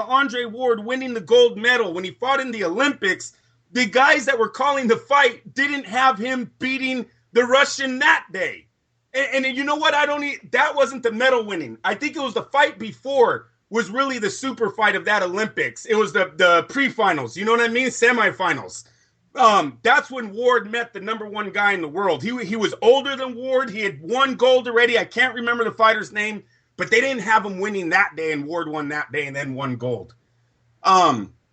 about Andre Ward winning the gold medal when he fought in the Olympics, the guys that were calling the fight didn't have him beating the Russian that day. And you know what? That wasn't the medal winning. I think it was the fight before was really the super fight of that Olympics. It was the pre-finals. You know what I mean? Semifinals. That's when Ward met the number one guy in the world. He was older than Ward. He had won gold already. I can't remember the fighter's name, but they didn't have him winning that day, and Ward won that day and then won gold.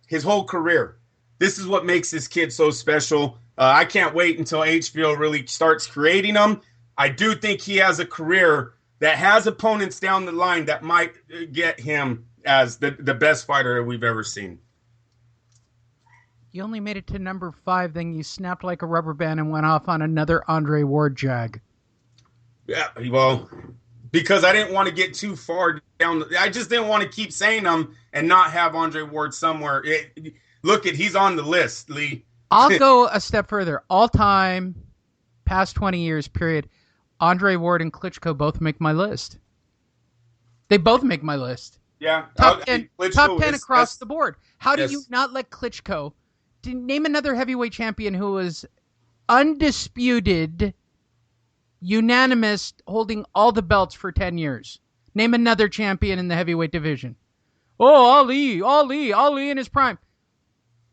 His whole career. This is what makes this kid so special. I can't wait until HBO really starts creating them. I do think he has a career that has opponents down the line that might get him as the best fighter that we've ever seen. You only made it to number 5, then you snapped like a rubber band and went off on another Andre Ward jag. Yeah, well, because I didn't want to get too far down. I just didn't want to keep saying them and not have Andre Ward somewhere. He's on the list, Lee. I'll go a step further. All time, past 20 years, period, Andre Ward and Klitschko both make my list. They both make my list. Yeah. Top 10 across the board. How do you not let Klitschko... Name another heavyweight champion who was undisputed, unanimous, holding all the belts for 10 years. Name another champion in the heavyweight division. Oh, Ali in his prime.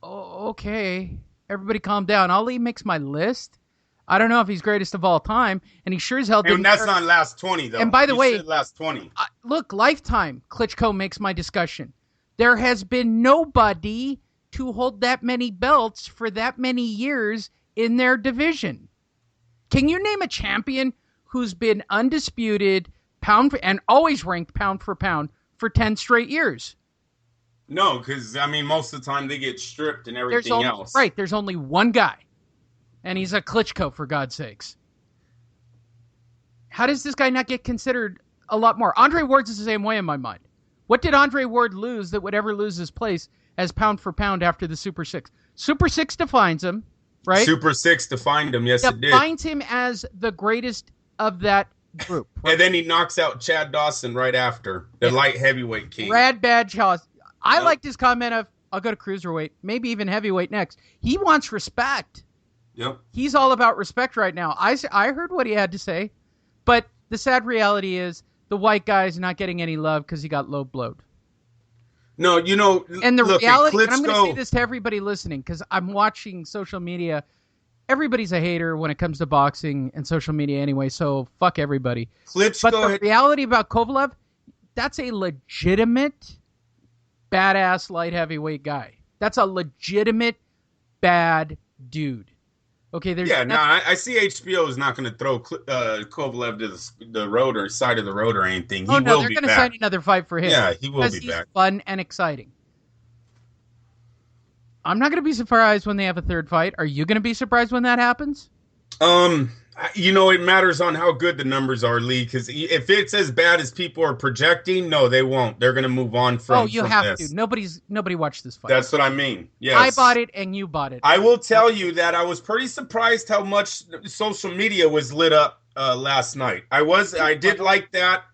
Oh, okay. Everybody calm down. Ali makes my list. I don't know if he's greatest of all time, and he sure as hell didn't. And that's not last 20, though. And by the way, last 20. Look, lifetime, Klitschko makes my discussion. There has been nobody to hold that many belts for that many years in their division. Can you name a champion who's been undisputed and always ranked pound for 10 straight years? No, because, most of the time they get stripped and everything else. Right, there's only one guy, and he's a Klitschko, for God's sakes. How does this guy not get considered a lot more? Andre Ward's the same way in my mind. What did Andre Ward lose that would ever lose his place as pound for pound after the Super 6? Super 6 defines him, right? Super 6 defined him, yes, it did. Defines him as the greatest of that group. Right? And then he knocks out Chad Dawson right after, the light heavyweight king. Rad Bad Chaz. I liked his comment of, I'll go to cruiserweight, maybe even heavyweight next. He wants respect. Yep. He's all about respect right now. I heard what he had to say, but the sad reality is the white guy's not getting any love because he got low blowed. No, and the reality, and I'm going to say this to everybody listening, because I'm watching social media. Everybody's a hater when it comes to boxing and social media anyway, so fuck everybody. But the reality about Kovalev, that's a legitimate badass light heavyweight guy. That's a legitimate bad dude. Okay, I see HBO is not going to throw Kovalev to the road or side of the road or anything. They're going to sign another fight for him. Yeah, he will be back. Because he's fun and exciting. I'm not going to be surprised when they have a third fight. Are you going to be surprised when that happens? It matters on how good the numbers are, Lee, because if it's as bad as people are projecting, no, they won't. They're going to move on from this. Oh, you have to. Nobody watched this fight. That's what I mean. Yes. I bought it and you bought it. I will tell you that I was pretty surprised how much social media was lit up last night. I did like that.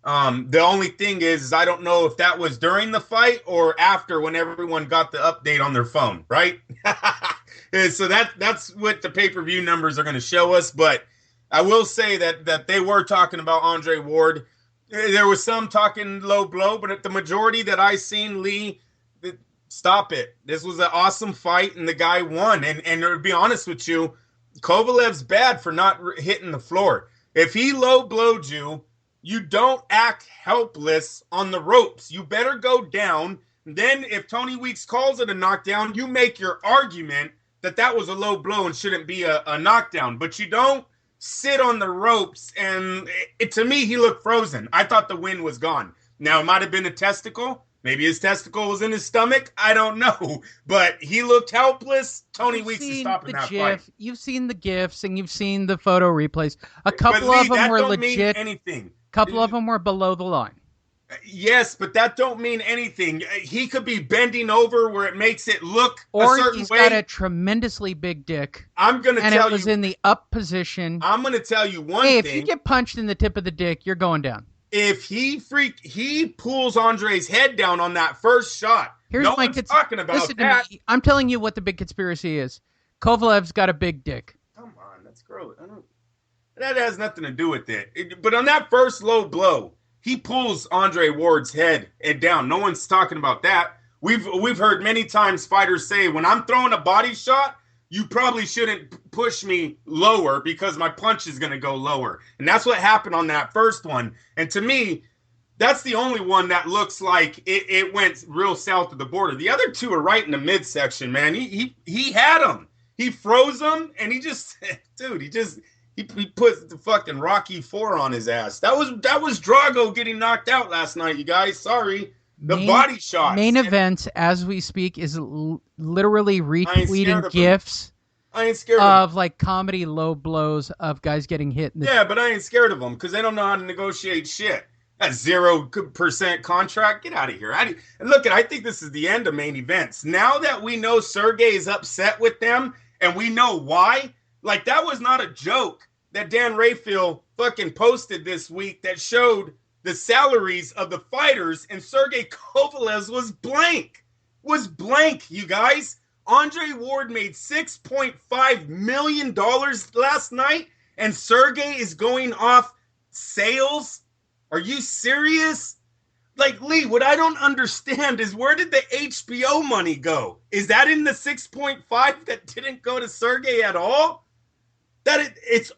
The only thing is I don't know if that was during the fight or after when everyone got the update on their phone, right? So that's what the pay-per-view numbers are going to show us. But I will say that they were talking about Andre Ward. There was some talking low blow, but the majority that I seen, Lee, stop it. This was an awesome fight, and the guy won. And to be honest with you, Kovalev's bad for not hitting the floor. If he low blowed you, you don't act helpless on the ropes. You better go down. Then if Tony Weeks calls it a knockdown, you make your argument that was a low blow and shouldn't be a knockdown. But you don't sit on the ropes. And to me, he looked frozen. I thought the wind was gone. Now, it might have been a testicle. Maybe his testicle was in his stomach. I don't know. But he looked helpless. Tony Weeks is stopping that fight. You've seen the GIFs and you've seen the photo replays. A couple of them were legit. Anything. Couple of them were below the line. Yes, but that don't mean anything. He could be bending over where it makes it look a certain way. Or he's got a tremendously big dick. I'm going to tell you. And it was in the up position. I'm going to tell you one thing. Hey, if you get punched in the tip of the dick, you're going down. if he pulls Andre's head down on that first shot. No one's talking about that. I'm telling you what the big conspiracy is. Kovalev's got a big dick. Come on, let's grow it. That has nothing to do with it. But on that first low blow, he pulls Andre Ward's head down. No one's talking about that. We've heard many times fighters say, when I'm throwing a body shot, you probably shouldn't push me lower because my punch is going to go lower. And that's what happened on that first one. And to me, that's the only one that looks like it went real south of the border. The other two are right in the midsection, man. He had him. He froze him, and he put the fucking Rocky IV on his ass. That was Drago getting knocked out last night, you guys. Sorry. Body shots. Main events, as we speak, is literally retweeting GIFs I ain't scared of like comedy low blows of guys getting hit. Yeah, but I ain't scared of them because they don't know how to negotiate shit. That 0% contract, get out of here. I think this is the end of main events. Now that we know Sergey is upset with them and we know why, like that was not a joke that Dan Rayfield fucking posted this week that showed the salaries of the fighters, and Sergey Kovalev's was blank, you guys. Andre Ward made $6.5 million last night, and Sergey is going off sales? Are you serious? Like, Lee, what I don't understand is where did the HBO money go? Is that in the 6.5 that didn't go to Sergey at all? It's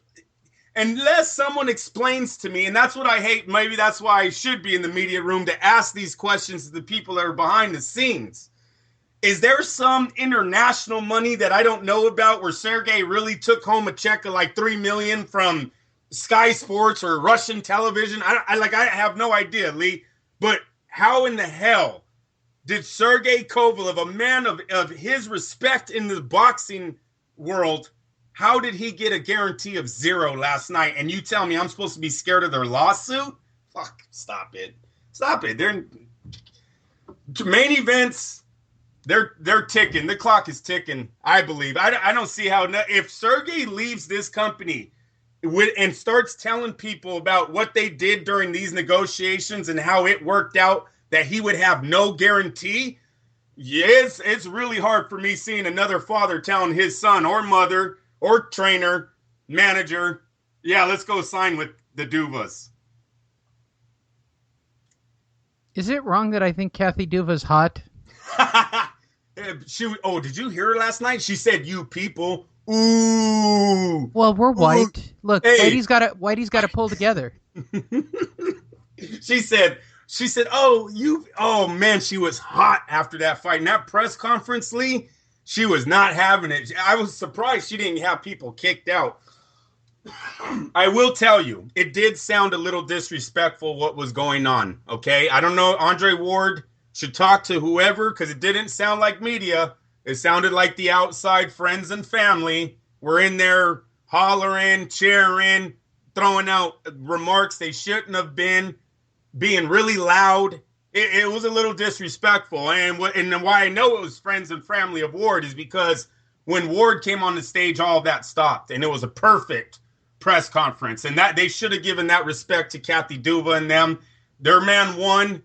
unless someone explains to me, and that's what I hate. Maybe that's why I should be in the media room to ask these questions to the people that are behind the scenes. Is there some international money that I don't know about where Sergey really took home a check of like $3 million from Sky Sports or Russian television? I have no idea, Lee. But how in the hell did Sergey Kovalev, a man of his respect in the boxing world, how did he get a guarantee of $0 last night? And you tell me I'm supposed to be scared of their lawsuit? Fuck, stop it. They're main events. They're ticking. The clock is ticking, I believe. I don't see how if Sergey leaves this company and starts telling people about what they did during these negotiations and how it worked out, that he would have no guarantee. Yes, it's really hard for me seeing another father telling his son or mother or trainer, manager, yeah, let's go sign with the Duvas. Is it wrong that I think Kathy Duva's hot? Did you hear her last night? She said, "You people." Ooh. Well, we're white. Ooh. Look, hey. Whitey's got to pull together. She said, oh man, she was hot after that fight. In that press conference, Lee, she was not having it. I was surprised she didn't have people kicked out. I will tell you, it did sound a little disrespectful what was going on, okay? I don't know, Andre Ward should talk to whoever, because it didn't sound like media. It sounded like the outside friends and family were in there hollering, cheering, throwing out remarks they shouldn't have been, being really loud. It was a little disrespectful. And why I know it was friends and family of Ward is because when Ward came on the stage, all of that stopped. And it was a perfect press conference. And that they should have given that respect to Kathy Duva and them. Their man won.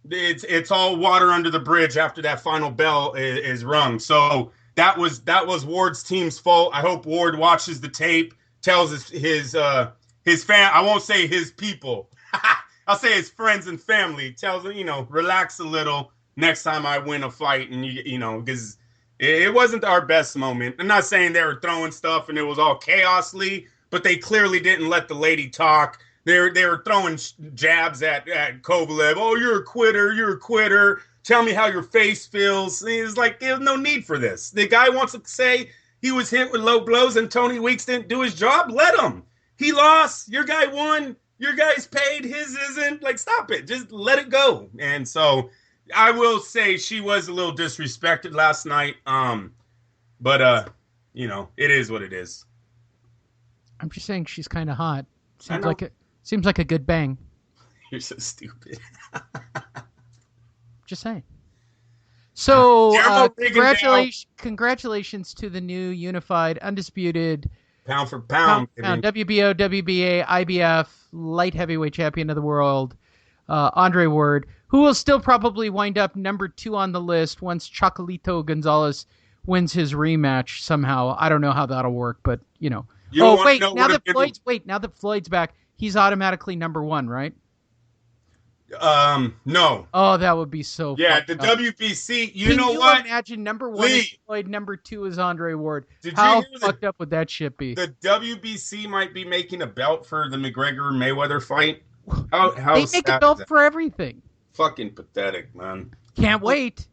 It's all water under the bridge after that final bell is rung. So that was Ward's team's fault. I hope Ward watches the tape, tells his fan. I won't say his people. I'll say his friends and family. Tells them, relax a little next time I win a fight, and because it wasn't our best moment. I'm not saying they were throwing stuff and it was all chaosly, but they clearly didn't let the lady talk. They were throwing jabs at Kovalev. Oh, you're a quitter. Tell me how your face feels. It's like, there's no need for this. The guy wants to say he was hit with low blows and Tony Weeks didn't do his job. Let him. He lost. Your guy won. Your guy's paid. His isn't. Like, stop it. Just let it go. And so I will say she was a little disrespected last night. But it is what it is. I'm just saying she's kind of hot. Seems like a good bang. You're so stupid. Just saying. So, congratulations to the new unified, undisputed Pound for pound. WBO, WBA, IBF, light heavyweight champion of the world, Andre Ward, who will still probably wind up number 2 on the list once Chocolatito Gonzalez wins his rematch somehow. I don't know how that'll work, but now that Floyd's back, he's automatically number 1, right? No. Oh, that would be so. Yeah, the WBC. Can know what? Imagine number 1 is Floyd, number 2 is Andre Ward. How fucked up would that shit be? The WBC might be making a belt for the McGregor-Mayweather fight. They make a belt for everything. Fucking pathetic, man. Can't wait.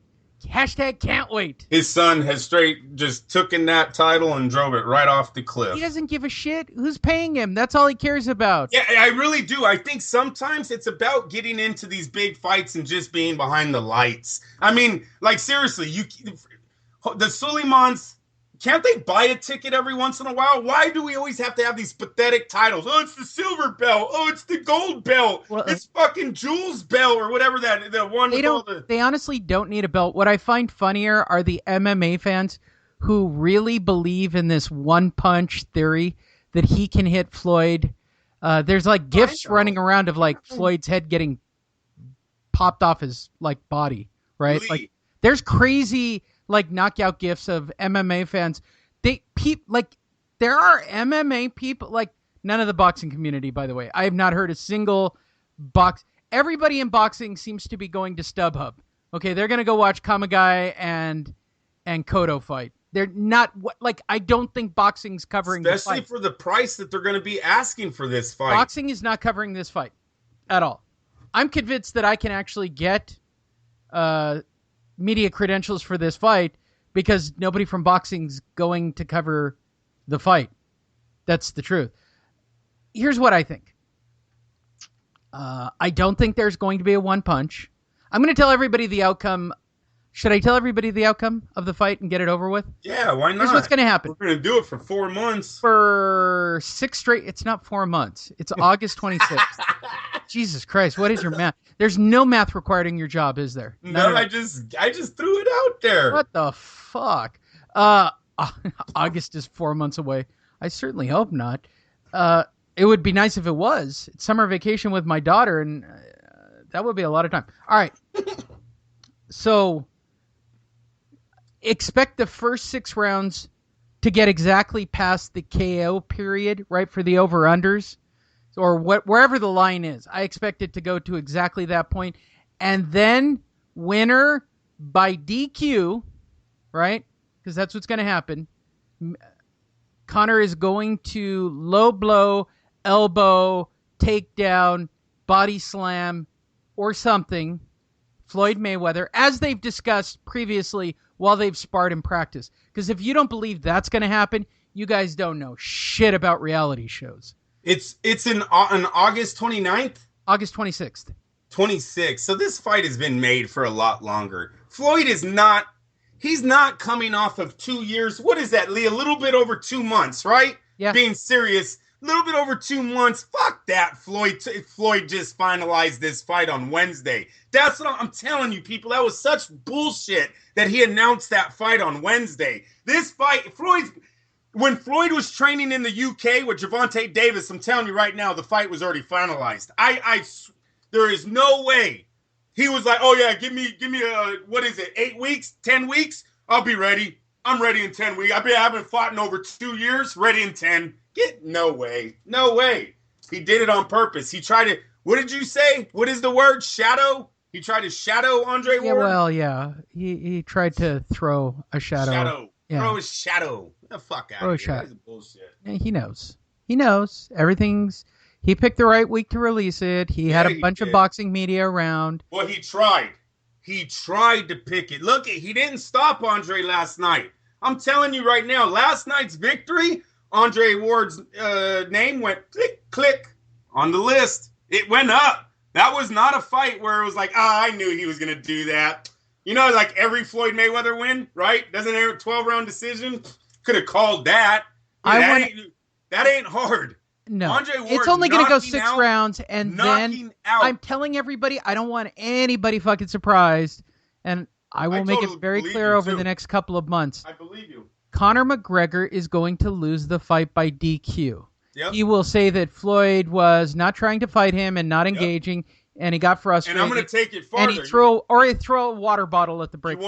Hashtag can't wait. His son has straight just took in that title and drove it right off the cliff. He doesn't give a shit. Who's paying him? That's all he cares about. Yeah, I really do. I think sometimes it's about getting into these big fights and just being behind the lights. I mean, like, seriously, the Suleimans, can't they buy a ticket every once in a while? Why do we always have to have these pathetic titles? Oh, it's the silver belt. Oh, it's the gold belt. Well, it's fucking Jules belt or whatever the one. They honestly don't need a belt. What I find funnier are the MMA fans who really believe in this one punch theory that he can hit Floyd. There's like gifs running around of like Floyd's head getting popped off his like body, right? Really? Like there's crazy like knockout gifs of MMA fans. There are MMA people, like none of the boxing community, by the way. I have not heard a single everybody in boxing seems to be going to StubHub. Okay, they're going to go watch Kamagai and Cotto fight. They're not I don't think boxing's covering the fight. Especially for the price that they're going to be asking for this fight. Boxing is not covering this fight at all. I'm convinced that I can actually get media credentials for this fight because nobody from boxing's going to cover the fight. That's the truth. Here's what I think. I don't think there's going to be a one punch. I'm going to tell everybody the outcome. Should I tell everybody the outcome of the fight and get it over with? Yeah, why not? Here's what's going to happen. We're going to do it for 4 months. For 6 straight. It's not 4 months. It's August 26th. Jesus Christ, what is your math? There's no math required in your job, is there? No, I just threw it out there. What the fuck? August is 4 months away. I certainly hope not. It would be nice if it was. It's summer vacation with my daughter, and that would be a lot of time. All right. So expect the first 6 rounds to get exactly past the KO period, right, for the over-unders, or wherever the line is. I expect it to go to exactly that point. And then winner by DQ, right, because that's what's going to happen. Conor is going to low blow, elbow, takedown, body slam, or something Floyd Mayweather, as they've discussed previously while they've sparred in practice. Because if you don't believe that's going to happen, you guys don't know shit about reality shows. It's on August 29th? August 26th. 26th. So this fight has been made for a lot longer. Floyd is not... He's not coming off of 2 years. What is that, Lee? A little bit over 2 months, right? Yeah. Being serious. A little bit over 2 months. Fuck that, Floyd. Floyd just finalized this fight on Wednesday. That's what I'm telling you, people. That was such bullshit that he announced that fight on Wednesday. This fight, when Floyd was training in the UK with Gervonta Davis, I'm telling you right now, the fight was already finalized. There is no way. He was like, oh yeah, give me what is it, 8 weeks, 10 weeks? I'll be ready. I'm ready in 10 weeks. I haven't fought in over 2 years. Ready in 10. No way. No way. He did it on purpose. He tried to, what did you say? What is the word? Shadow? He tried to shadow Andre Ward? Yeah, well, yeah. He tried to throw a shadow. Yeah. Throw a shadow. Get the fuck out of here. That's bullshit. Yeah, he knows. He knows. He picked the right week to release it. He had a bunch of boxing media around. Well, he tried. He tried to pick it. Look, he didn't stop Andre last night. I'm telling you right now, last night's victory, Andre Ward's name went click, click on the list. It went up. That was not a fight where it was like, I knew he was going to do that. You know, like every Floyd Mayweather win, right? Doesn't have a 12-round decision? Could have called that. That ain't hard. No, it's only going to go 6 rounds, and then I'm telling everybody I don't want anybody fucking surprised, and I will make it very clear over the next couple of months. I believe you. Conor McGregor is going to lose the fight by DQ. Yep. He will say that Floyd was not trying to fight him and not engaging, and he got frustrated. And I'm going to take it farther. And he throw a water bottle at the break.